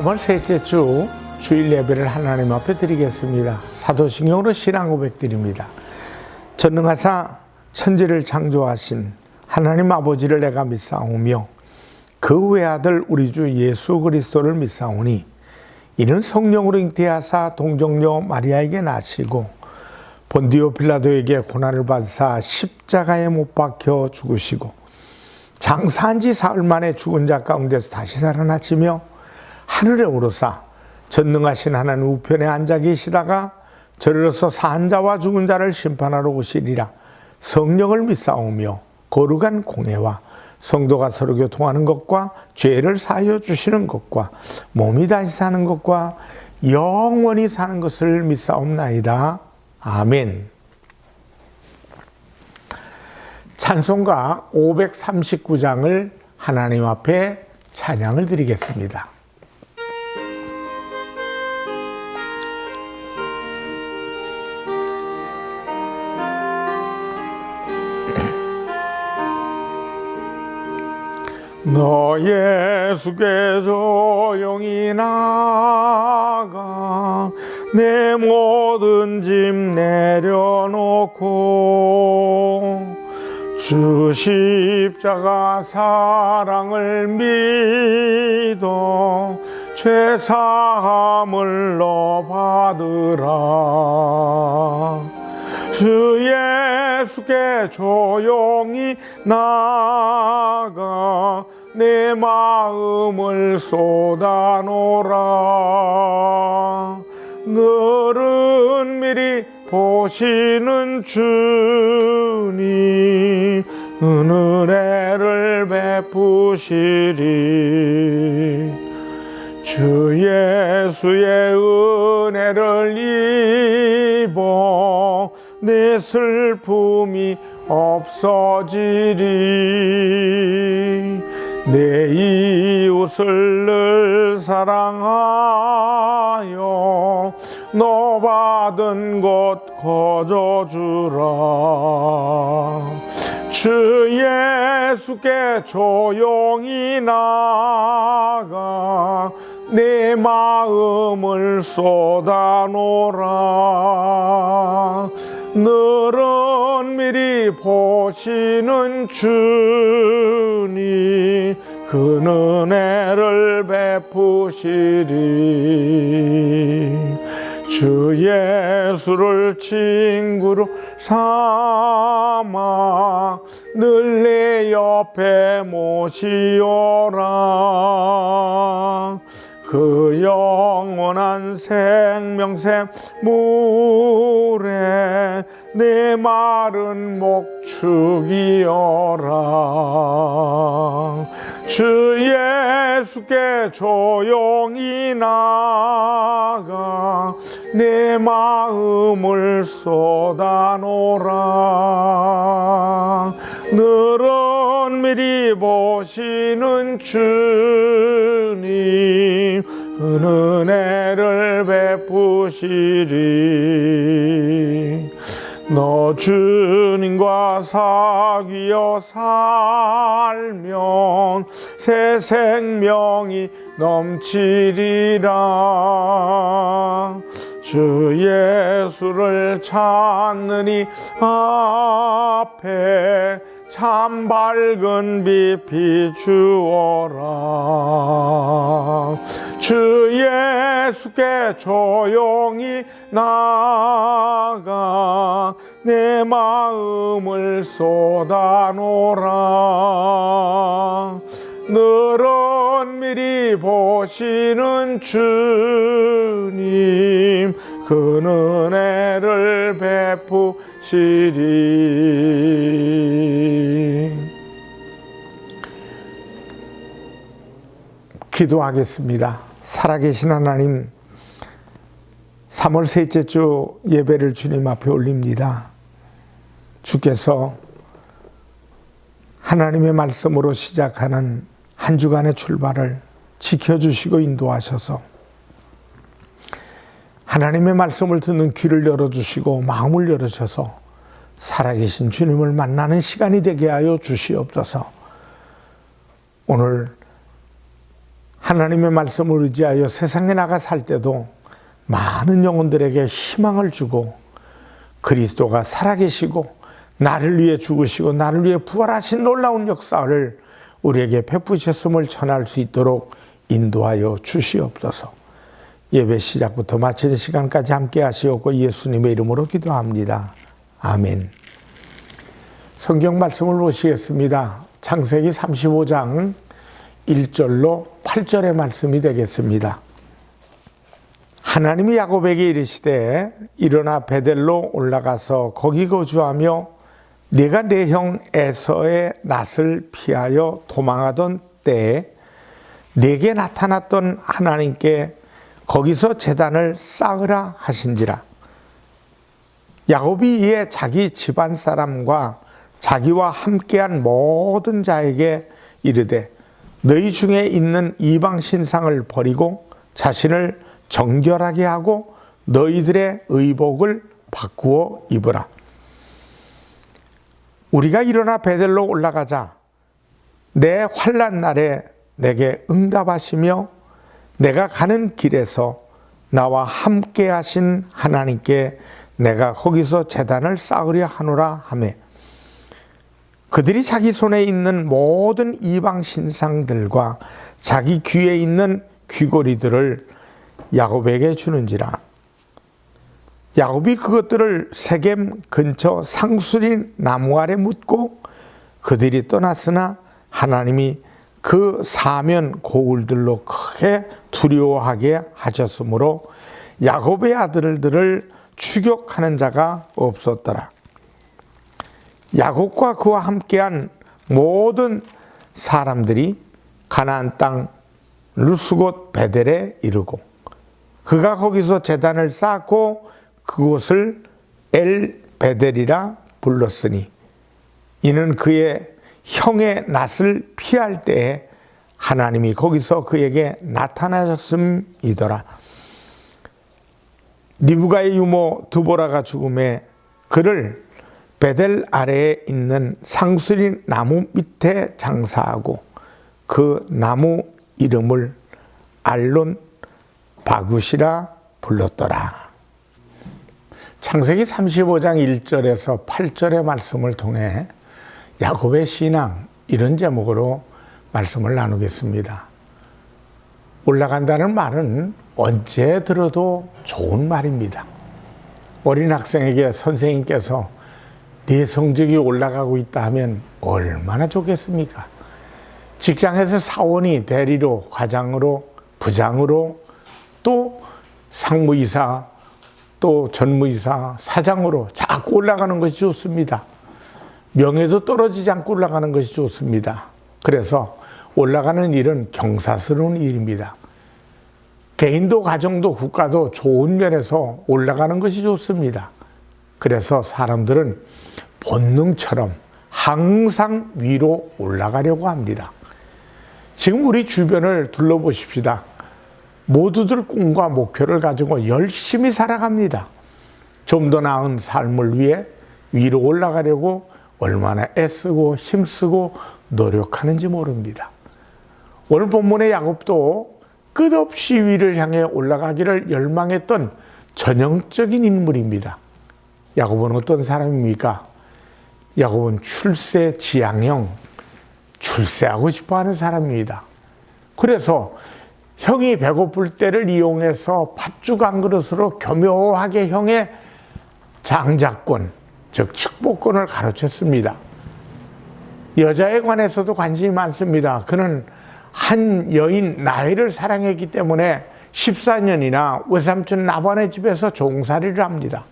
3월 셋째 주 주일 예배를 하나님 앞에 드리겠습니다. 사도신경으로 신앙 고백드립니다. 전능하사 천지를 창조하신 하나님 아버지를 내가 믿사오며 그 외아들 우리 주 예수 그리스도를 믿사오니 이는 성령으로 잉태하사 동정녀 마리아에게 나시고 본디오 빌라도에게 고난을 받으사 십자가에 못 박혀 죽으시고 장사한 지 사흘 만에 죽은 자 가운데서 다시 살아나시며 하늘에 오르사 전능하신 하나님 우편에 앉아 계시다가 저리로서 산 자와 죽은 자를 심판하러 오시리라. 성령을 믿사오며 거룩한 공예와 성도가 서로 교통하는 것과 죄를 사하여 주시는 것과 몸이 다시 사는 것과 영원히 사는 것을 믿사옵나이다. 아멘. 찬송가 539장을 하나님 앞에 찬양을 드리겠습니다. 너 예수께 조용히 나가 내 모든 짐 내려놓고 주 십자가 사랑을 믿어 죄사함을 너 받으라. 주 예수께 조용히 나가 내 마음을 쏟아놓으라. 너를 미리 보시는 주님 은혜를 베푸시리. 주 예수의 은혜를 입어 내 슬픔이 없어지리. 내 이웃을 늘 사랑하여 너 받은 것 거저주라. 주 예수께 조용히 나가 내 마음을 쏟아놓으라. 너는 미리 보시는 주님 그 은혜를 베푸시리. 주 예수를 친구로 삼아 늘 내 옆에 모시오라. 그 영원한 생명샘 물에 내 마른 목 죽이어라. 주 예수께 조용히 나가 내 마음을 쏟아놓으라. 너는 미리 보시는 주님 은혜를 베푸시리. 너 주님과 사귀어 살면 새 생명이 넘치리라. 주 예수를 찾느니 앞에 참 밝은 빛 비추어라. 주 예수께 조용히 나가 내 마음을 쏟아놓으라. 너는 미리 보시는 주님 그 은혜를 베푸시리. 기도하겠습니다. 살아계신 하나님, 3월 셋째 주 예배를 주님 앞에 올립니다. 주께서 하나님의 말씀으로 시작하는 한 주간의 출발을 지켜주시고 인도하셔서 하나님의 말씀을 듣는 귀를 열어주시고 마음을 열어주셔서 살아계신 주님을 만나는 시간이 되게 하여 주시옵소서. 오늘 하나님의 말씀을 의지하여 세상에 나가 살 때도 많은 영혼들에게 희망을 주고 그리스도가 살아계시고 나를 위해 죽으시고 나를 위해 부활하신 놀라운 역사를 우리에게 베푸셨음을 전할 수 있도록 인도하여 주시옵소서. 예배 시작부터 마치는 시간까지 함께 하시옵고 예수님의 이름으로 기도합니다. 아멘. 성경 말씀을 보시겠습니다. 창세기 35장 1절로 8절의 말씀이 되겠습니다. 하나님이 야곱에게 이르시되 일어나 베델로 올라가서 거기 거주하며 네가 내 형 에서의 낯을 피하여 도망하던 때에 네게 나타났던 하나님께 거기서 제단을 쌓으라 하신지라. 야곱이 이에 자기 집안 사람과 자기와 함께한 모든 자에게 이르되 너희 중에 있는 이방 신상을 버리고 자신을 정결하게 하고 너희들의 의복을 바꾸어 입으라. 우리가 일어나 베델로 올라가자 내 환난 날에 내게 응답하시며 내가 가는 길에서 나와 함께 하신 하나님께 내가 거기서 제단을 쌓으려 하노라 하며 그들이 자기 손에 있는 모든 이방 신상들과 자기 귀에 있는 귀고리들을 야곱에게 주는지라. 야곱이 그것들을 세겜 근처 상수리 나무 아래 묻고 그들이 떠났으나 하나님이 그 사면 고울들로 크게 두려워하게 하셨으므로 야곱의 아들들을 추격하는 자가 없었더라. 야곱과 그와 함께한 모든 사람들이 가나안 땅 루스곳 베델에 이르고 그가 거기서 제단을 쌓고 그곳을 엘 베델이라 불렀으니 이는 그의 형의 낯을 피할 때에 하나님이 거기서 그에게 나타나셨음이더라. 리브가의 유모 드보라가 죽음에 그를 베델 아래에 있는 상수리 나무 밑에 장사하고 그 나무 이름을 알론 바굿이라 불렀더라. 창세기 35장 1절에서 8절의 말씀을 통해 야곱의 신앙 이런 제목으로 말씀을 나누겠습니다. 올라간다는 말은 언제 들어도 좋은 말입니다. 어린 학생에게 선생님께서 네 성적이 올라가고 있다 하면 얼마나 좋겠습니까? 직장에서 사원이 대리로, 과장으로, 부장으로, 또 상무이사, 또 전무이사, 사장으로 자꾸 올라가는 것이 좋습니다. 명예도 떨어지지 않고 올라가는 것이 좋습니다. 그래서 올라가는 일은 경사스러운 일입니다. 개인도 가정도 국가도 좋은 면에서 올라가는 것이 좋습니다. 그래서 사람들은 본능처럼 항상 위로 올라가려고 합니다. 지금 우리 주변을 둘러보십시다. 모두들 꿈과 목표를 가지고 열심히 살아갑니다. 좀 더 나은 삶을 위해 위로 올라가려고 얼마나 애쓰고 힘쓰고 노력하는지 모릅니다. 오늘 본문의 야곱도 끝없이 위를 향해 올라가기를 열망했던 전형적인 인물입니다. 야곱은 어떤 사람입니까? 야곱은 출세 지향형, 출세하고 싶어하는 사람입니다. 그래서 형이 배고플 때를 이용해서 팥죽 한 그릇으로 교묘하게 형의 장자권, 즉 축복권을 가르쳤습니다. 여자에 관해서도 관심이 많습니다. 그는 한 여인 라헬을 사랑했기 때문에 14년이나 외삼촌 라반의 집에서 종살이를 합니다.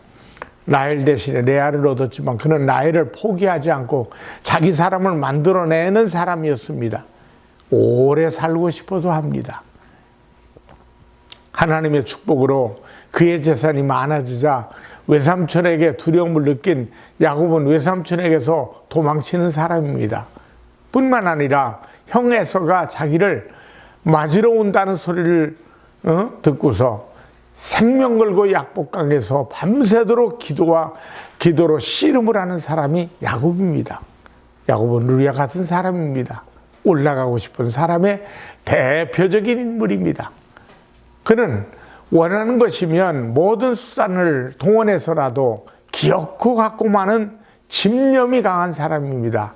라헬 대신에 레아를 얻었지만 그는 라헬을 포기하지 않고 자기 사람을 만들어내는 사람이었습니다. 오래 살고 싶어도 합니다. 하나님의 축복으로 그의 재산이 많아지자 외삼촌에게 두려움을 느낀 야곱은 외삼촌에게서 도망치는 사람입니다. 뿐만 아니라 형 에서가 자기를 맞으러 온다는 소리를 듣고서 생명 걸고 약복강에서 밤새도록 기도로 씨름을 하는 사람이 야곱입니다. 야곱은 루야 같은 사람입니다. 올라가고 싶은 사람의 대표적인 인물입니다. 그는 원하는 것이면 모든 수단을 동원해서라도 기어코 갖고 마는 집념이 강한 사람입니다.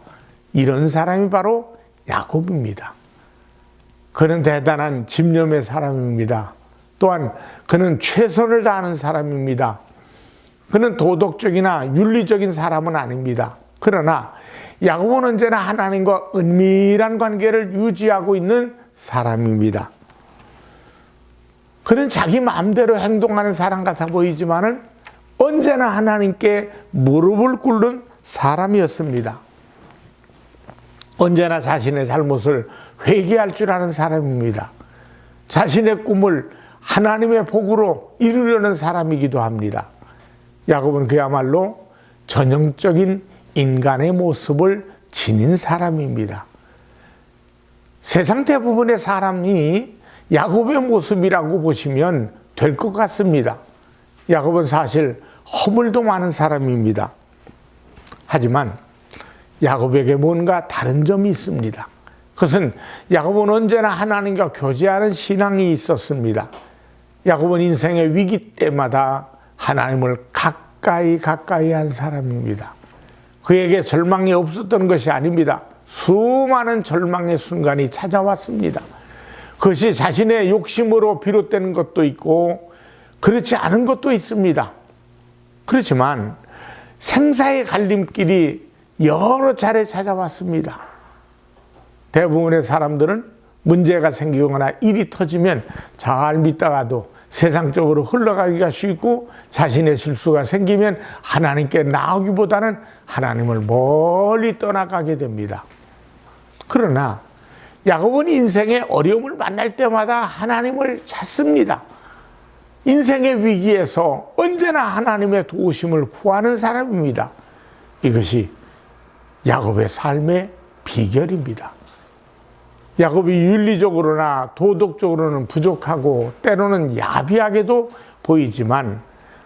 이런 사람이 바로 야곱입니다. 그는 대단한 집념의 사람입니다. 또한 그는 최선을 다하는 사람입니다. 그는 도덕적이나 윤리적인 사람은 아닙니다. 그러나 야곱은 언제나 하나님과 은밀한 관계를 유지하고 있는 사람입니다. 그는 자기 마음대로 행동하는 사람 같아 보이지만은 언제나 하나님께 무릎을 꿇는 사람이었습니다. 언제나 자신의 잘못을 회개할 줄 아는 사람입니다. 자신의 꿈을 하나님의 복으로 이루려는 사람이기도 합니다. 야곱은 그야말로 전형적인 인간의 모습을 지닌 사람입니다. 세상 대부분의 사람이 야곱의 모습이라고 보시면 될 것 같습니다. 야곱은 사실 허물도 많은 사람입니다. 하지만 야곱에게 뭔가 다른 점이 있습니다. 그것은 야곱은 언제나 하나님과 교제하는 신앙이 있었습니다. 야곱은 인생의 위기 때마다 하나님을 가까이 한 사람입니다. 그에게 절망이 없었던 것이 아닙니다. 수많은 절망의 순간이 찾아왔습니다. 그것이 자신의 욕심으로 비롯되는 것도 있고 그렇지 않은 것도 있습니다. 그렇지만 생사의 갈림길이 여러 차례 찾아왔습니다. 대부분의 사람들은 문제가 생기거나 일이 터지면 잘 믿다가도 세상적으로 흘러가기가 쉽고 자신의 실수가 생기면 하나님께 나오기보다는 하나님을 멀리 떠나가게 됩니다. 그러나 야곱은 인생의 어려움을 만날 때마다 하나님을 찾습니다. 인생의 위기에서 언제나 하나님의 도우심을 구하는 사람입니다. 이것이 야곱의 삶의 비결입니다. 야곱이 윤리적으로나 도덕적으로는 부족하고 때로는 야비하게도 보이지만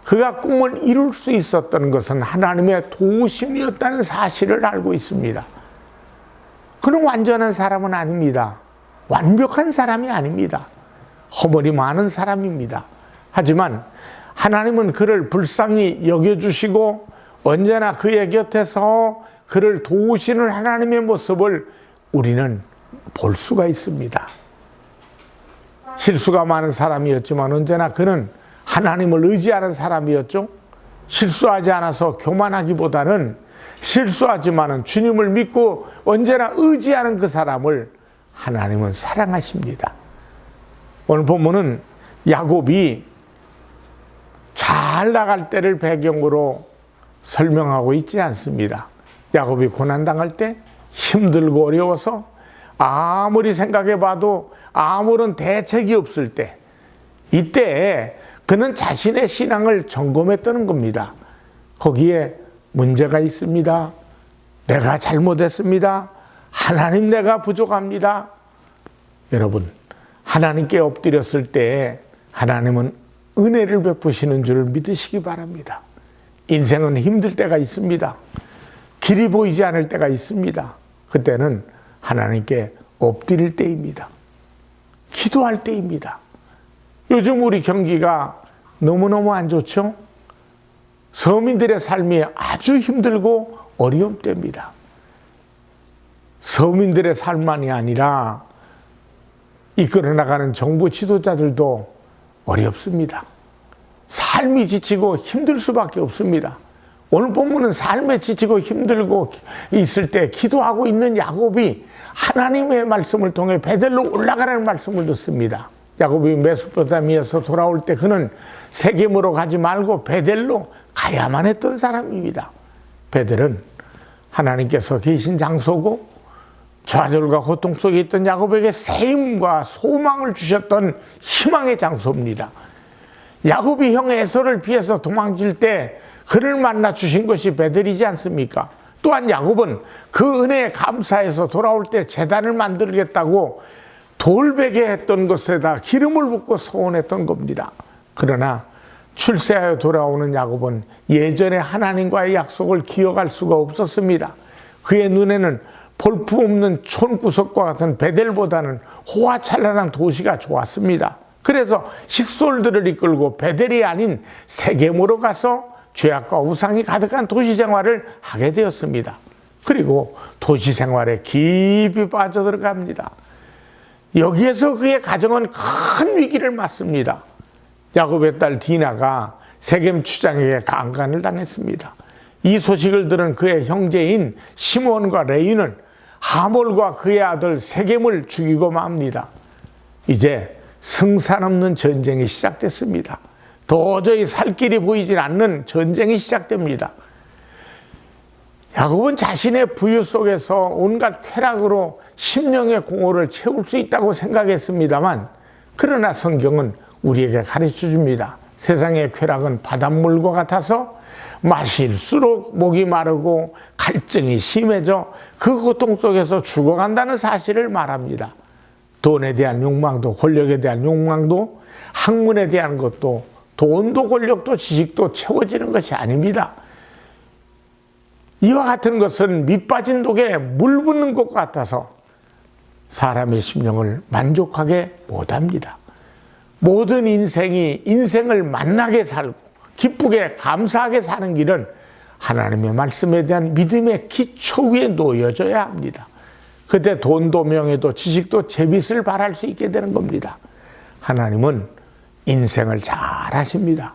그가 꿈을 이룰 수 있었던 것은 하나님의 도우심이었다는 사실을 알고 있습니다. 그는 완전한 사람은 아닙니다. 완벽한 사람이 아닙니다. 허물이 많은 사람입니다. 하지만 하나님은 그를 불쌍히 여겨주시고 언제나 그의 곁에서 그를 도우시는 하나님의 모습을 우리는 볼 수가 있습니다. 실수가 많은 사람이었지만 언제나 그는 하나님을 의지하는 사람이었죠. 실수하지 않아서 교만하기보다는 실수하지만은 주님을 믿고 언제나 의지하는 그 사람을 하나님은 사랑하십니다. 오늘 본문은 야곱이 잘 나갈 때를 배경으로 설명하고 있지 않습니다. 야곱이 고난당할 때 힘들고 어려워서 아무리 생각해봐도 아무런 대책이 없을 때 이때 그는 자신의 신앙을 점검했다는 겁니다. 거기에 문제가 있습니다. 내가 잘못했습니다. 하나님 내가 부족합니다. 여러분 하나님께 엎드렸을 때 하나님은 은혜를 베푸시는 줄 믿으시기 바랍니다. 인생은 힘들 때가 있습니다. 길이 보이지 않을 때가 있습니다. 그때는 하나님께 엎드릴 때입니다. 기도할 때입니다. 요즘 우리 경기가 너무너무 안 좋죠? 서민들의 삶이 아주 힘들고 어려운 때입니다. 서민들의 삶만이 아니라 이끌어 나가는 정부 지도자들도 어렵습니다. 삶이 지치고 힘들 수밖에 없습니다. 오늘 본문은 삶에 지치고 힘들고 있을 때 기도하고 있는 야곱이 하나님의 말씀을 통해 베델로 올라가라는 말씀을 듣습니다. 야곱이 메소포타미아에서 돌아올 때 그는 세겜으로 가지 말고 베델로 가야만 했던 사람입니다. 베델은 하나님께서 계신 장소고 좌절과 고통 속에 있던 야곱에게 새 힘과 소망을 주셨던 희망의 장소입니다. 야곱이 형 에서를 피해서 도망칠 때 그를 만나 주신 것이 베델이지 않습니까? 또한 야곱은 그 은혜에 감사해서 돌아올 때 제단을 만들겠다고 돌베개 했던 것에다 기름을 붓고 소원했던 겁니다. 그러나 출세하여 돌아오는 야곱은 예전에 하나님과의 약속을 기억할 수가 없었습니다. 그의 눈에는 볼품없는 촌구석과 같은 베델보다는 호화찬란한 도시가 좋았습니다. 그래서 식솔들을 이끌고 베델이 아닌 세겜으로 가서 죄악과 우상이 가득한 도시 생활을 하게 되었습니다. 그리고 도시 생활에 깊이 빠져들어갑니다. 여기에서 그의 가정은 큰 위기를 맞습니다. 야곱의 딸 디나가 세겜 추장에게 강간을 당했습니다. 이 소식을 들은 그의 형제인 시몬과 레위는 하몰과 그의 아들 세겜을 죽이고 맙니다. 이제 승산 없는 전쟁이 시작됐습니다. 도저히 살 길이 보이질 않는 전쟁이 시작됩니다. 야곱은 자신의 부유 속에서 온갖 쾌락으로 심령의 공허를 채울 수 있다고 생각했습니다만, 그러나 성경은 우리에게 가르쳐 줍니다. 세상의 쾌락은 바닷물과 같아서 마실수록 목이 마르고 갈증이 심해져 그 고통 속에서 죽어간다는 사실을 말합니다. 돈에 대한 욕망도, 권력에 대한 욕망도, 학문에 대한 것도, 돈도 권력도 지식도 채워지는 것이 아닙니다. 이와 같은 것은 밑빠진 독에 물 붓는 것 같아서 사람의 심령을 만족하게 못합니다. 모든 인생이 인생을 만나게 살고 기쁘게 감사하게 사는 길은 하나님의 말씀에 대한 믿음의 기초 위에 놓여져야 합니다. 그때 돈도 명예도 지식도 제빛을 발할 수 있게 되는 겁니다. 하나님은 인생을 잘 아십니다.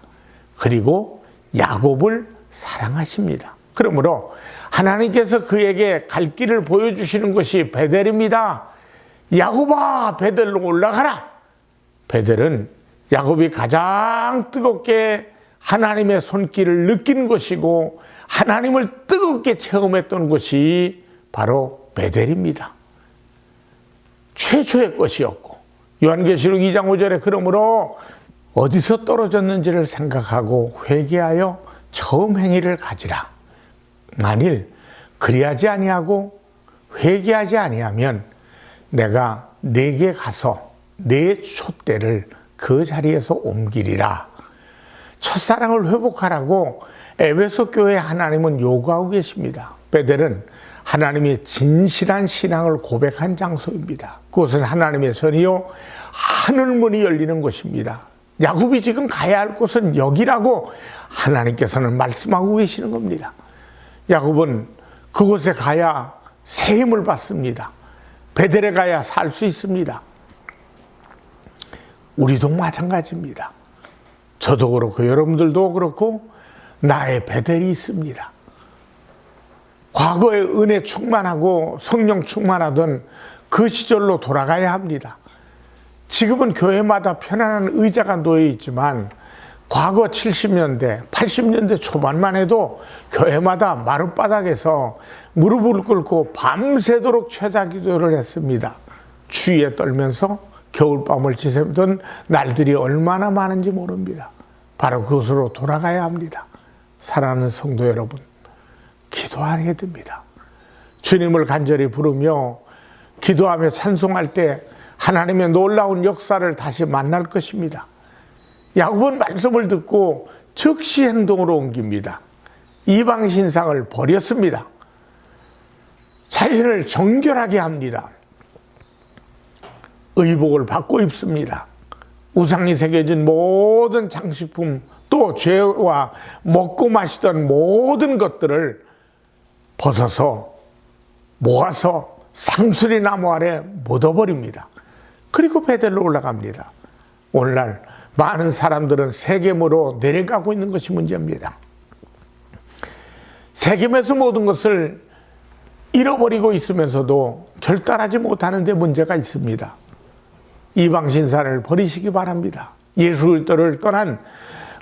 그리고 야곱을 사랑하십니다. 그러므로 하나님께서 그에게 갈 길을 보여주시는 것이 베델입니다. 야곱아, 베델로 올라가라. 베델은 야곱이 가장 뜨겁게 하나님의 손길을 느낀 것이고 하나님을 뜨겁게 체험했던 것이 바로 베델입니다. 최초의 것이었고, 요한계시록 2장 5절에 그러므로 어디서 떨어졌는지를 생각하고 회개하여 처음 행위를 가지라. 만일 그리하지 아니하고 회개하지 아니하면 내가 네게 가서 내 촛대를 그 자리에서 옮기리라. 첫사랑을 회복하라고 에베소 교회 하나님은 요구하고 계십니다. 베델은 하나님의 진실한 신앙을 고백한 장소입니다. 그것은 하나님의 전이요 하늘문이 열리는 곳입니다. 야곱이 지금 가야 할 곳은 여기라고 하나님께서는 말씀하고 계시는 겁니다. 야곱은 그곳에 가야 새 힘을 받습니다. 베델에 가야 살 수 있습니다. 우리도 마찬가지입니다. 저도 그렇고 여러분들도 그렇고 나의 베델이 있습니다. 과거의 은혜 충만하고 성령 충만하던 그 시절로 돌아가야 합니다. 지금은 교회마다 편안한 의자가 놓여 있지만 과거 70년대, 80년대 초반만 해도 교회마다 마룻바닥에서 무릎을 꿇고 밤새도록 최다 기도를 했습니다. 추위에 떨면서 겨울밤을 지새던 날들이 얼마나 많은지 모릅니다. 바로 그것으로 돌아가야 합니다. 사랑하는 성도 여러분, 기도하게 됩니다. 주님을 간절히 부르며 기도하며 찬송할 때 하나님의 놀라운 역사를 다시 만날 것입니다. 야곱은 말씀을 듣고 즉시 행동으로 옮깁니다. 이방 신상을 버렸습니다. 자신을 정결하게 합니다. 의복을 받고 입습니다. 우상이 새겨진 모든 장식품, 또 죄와 먹고 마시던 모든 것들을 벗어서 모아서 상수리 나무 아래 묻어버립니다. 그리고 베델로 올라갑니다. 오늘날 많은 사람들은 세겜으로 내려가고 있는 것이 문제입니다. 세겜에서 모든 것을 잃어버리고 있으면서도 결단하지 못하는 데 문제가 있습니다. 이방 신사를 버리시기 바랍니다. 예수 그리스도를 떠난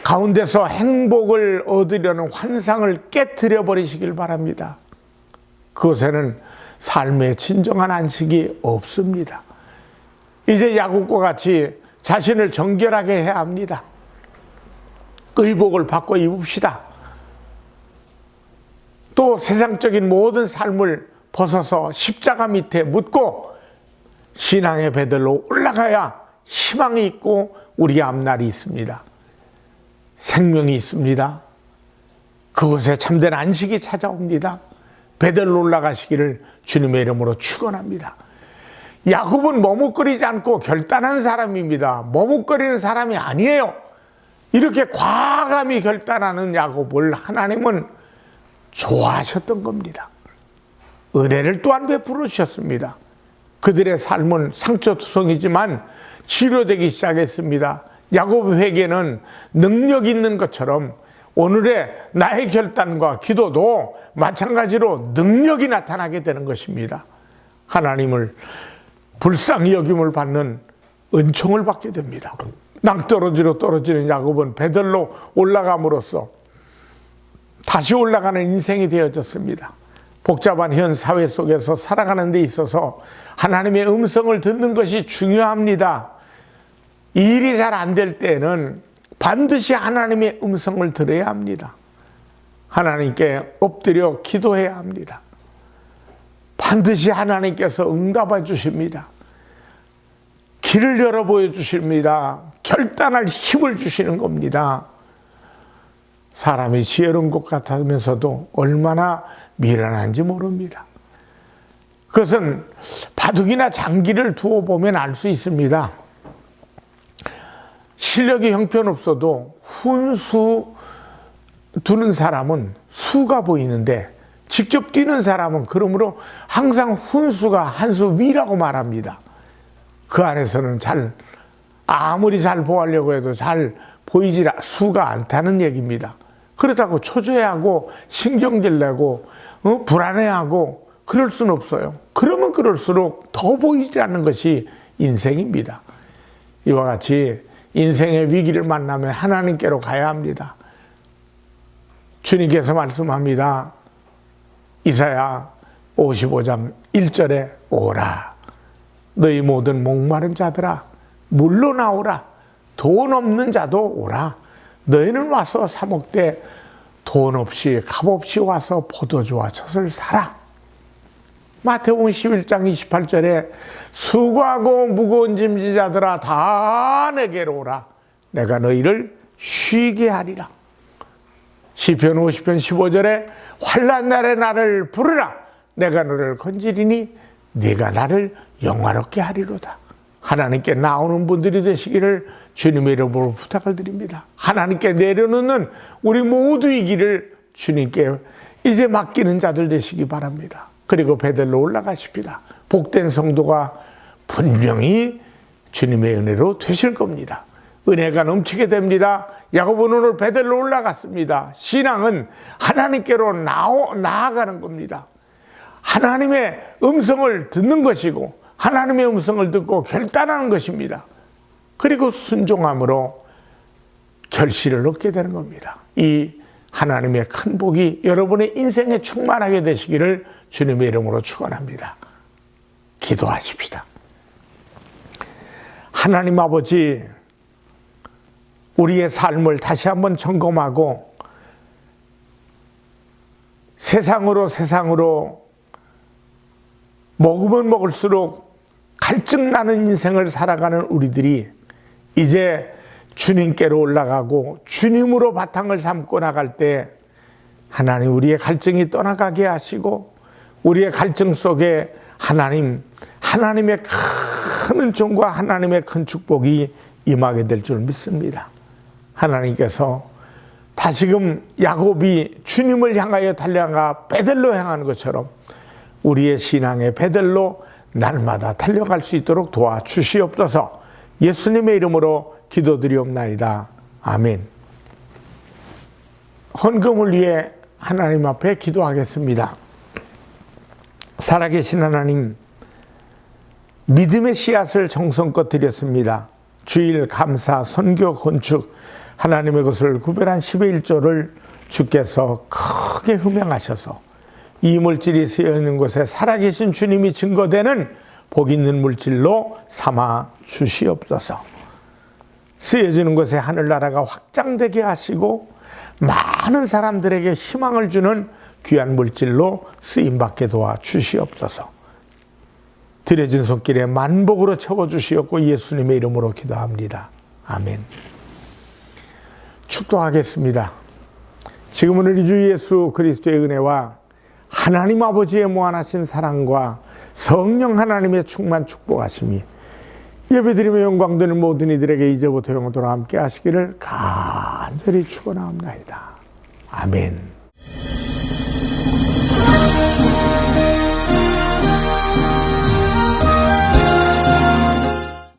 가운데서 행복을 얻으려는 환상을 깨트려 버리시길 바랍니다. 그것에는 삶의 진정한 안식이 없습니다. 이제 야곱과 같이 자신을 정결하게 해야 합니다. 의복을 바꿔 입읍시다. 또 세상적인 모든 삶을 벗어서 십자가 밑에 묻고 신앙의 베델로 올라가야 희망이 있고 우리 앞날이 있습니다. 생명이 있습니다. 그곳에 참된 안식이 찾아옵니다. 베들로 올라가시기를 주님의 이름으로 축원합니다. 야곱은 머뭇거리지 않고 결단한 사람입니다. 머뭇거리는 사람이 아니에요. 이렇게 과감히 결단하는 야곱을 하나님은 좋아하셨던 겁니다. 은혜를 또한 베풀어 주셨습니다. 그들의 삶은 상처투성이지만 치료되기 시작했습니다. 야곱의 회개는 능력 있는 것처럼 오늘의 나의 결단과 기도도 마찬가지로 능력이 나타나게 되는 것입니다. 하나님을 불쌍히 여김을 받는 은총을 받게 됩니다. 낭떠러지로 떨어지는 야곱은 베들로 올라감으로써 다시 올라가는 인생이 되어졌습니다. 복잡한 현 사회 속에서 살아가는 데 있어서 하나님의 음성을 듣는 것이 중요합니다. 일이 잘 안 될 때는 반드시 하나님의 음성을 들어야 합니다. 하나님께 엎드려 기도해야 합니다. 반드시 하나님께서 응답해 주십니다. 길을 열어 보여주십니다. 결단할 힘을 주시는 겁니다. 사람이 지혜로운 것 같으면서도 얼마나 미련한지 모릅니다. 그것은 바둑이나 장기를 두어 보면 알 수 있습니다. 실력이 형편없어도 훈수 두는 사람은 수가 보이는데 직접 뛰는 사람은 그러므로 항상 훈수가 한 수 위라고 말합니다. 그 안에서는 아무리 잘 보하려고 해도 잘 보이지 수가 않다는 얘기입니다. 그렇다고 초조해하고 신경질 내고 불안해하고 그럴 수는 없어요. 그러면 그럴수록 더 보이지 않는 것이 인생입니다. 이와 같이 인생의 위기를 만나면 하나님께로 가야 합니다. 주님께서 말씀합니다. 이사야 55장 1절에 오라. 너희 모든 목마른 자들아 물로 나오라. 돈 없는 자도 오라. 너희는 와서 사 먹되 돈 없이 값 없이 와서 포도주와 젖을 사라. 마태복음 11장 28절에 수고하고 무거운 짐지자들아 다 내게로 오라. 내가 너희를 쉬게 하리라. 시편 50편 15절에 환난 날에 나를 부르라. 내가 너를 건지리니 네가 나를 영화롭게 하리로다. 하나님께 나오는 분들이 되시기를 주님의 이름으로 부탁을 드립니다. 하나님께 내려놓는 우리 모두이기를 주님께 이제 맡기는 자들 되시기 바랍니다. 그리고 베들로 올라가십니다. 복된 성도가 분명히 주님의 은혜로 되실 겁니다. 은혜가 넘치게 됩니다. 야곱은 오늘 베들로 올라갔습니다. 신앙은 하나님께로 나아가는 겁니다. 하나님의 음성을 듣는 것이고 하나님의 음성을 듣고 결단하는 것입니다. 그리고 순종함으로 결실을 얻게 되는 겁니다. 이 하나님의 큰 복이 여러분의 인생에 충만하게 되시기를 주님의 이름으로 축원합니다. 기도하십시다. 하나님 아버지, 우리의 삶을 다시 한번 점검하고 세상으로 먹으면 먹을수록 갈증나는 인생을 살아가는 우리들이 이제 주님께로 올라가고 주님으로 바탕을 삼고 나갈 때 하나님 우리의 갈증이 떠나가게 하시고 우리의 갈증 속에 하나님의 큰 은총과 하나님의 큰 축복이 임하게 될 줄 믿습니다. 하나님께서 다시금 야곱이 주님을 향하여 달려가 베들로 향하는 것처럼 우리의 신앙의 베들로 날마다 달려갈 수 있도록 도와주시옵소서. 예수님의 이름으로 기도드리옵나이다. 아멘. 헌금을 위해 하나님 앞에 기도하겠습니다. 살아계신 하나님, 믿음의 씨앗을 정성껏 드렸습니다. 주일, 감사, 선교, 건축, 하나님의 것을 구별한 10의 1조를 주께서 크게 흠양하셔서 이 물질이 쓰여있는 곳에 살아계신 주님이 증거되는 복 있는 물질로 삼아 주시옵소서. 쓰여지는 곳에 하늘나라가 확장되게 하시고 많은 사람들에게 희망을 주는 귀한 물질로 쓰임받게 도와 주시옵소서. 드려진 손길에 만복으로 채워주시옵고 예수님의 이름으로 기도합니다. 아멘. 축도하겠습니다. 지금은 우리 주 예수 그리스도의 은혜와 하나님 아버지의 무한하신 사랑과 성령 하나님의 충만 축복하심이 예배드리며 영광 드리는 모든 이들에게 이제부터 영원토록 함께 하시기를 간절히 축원하옵나이다. 아멘.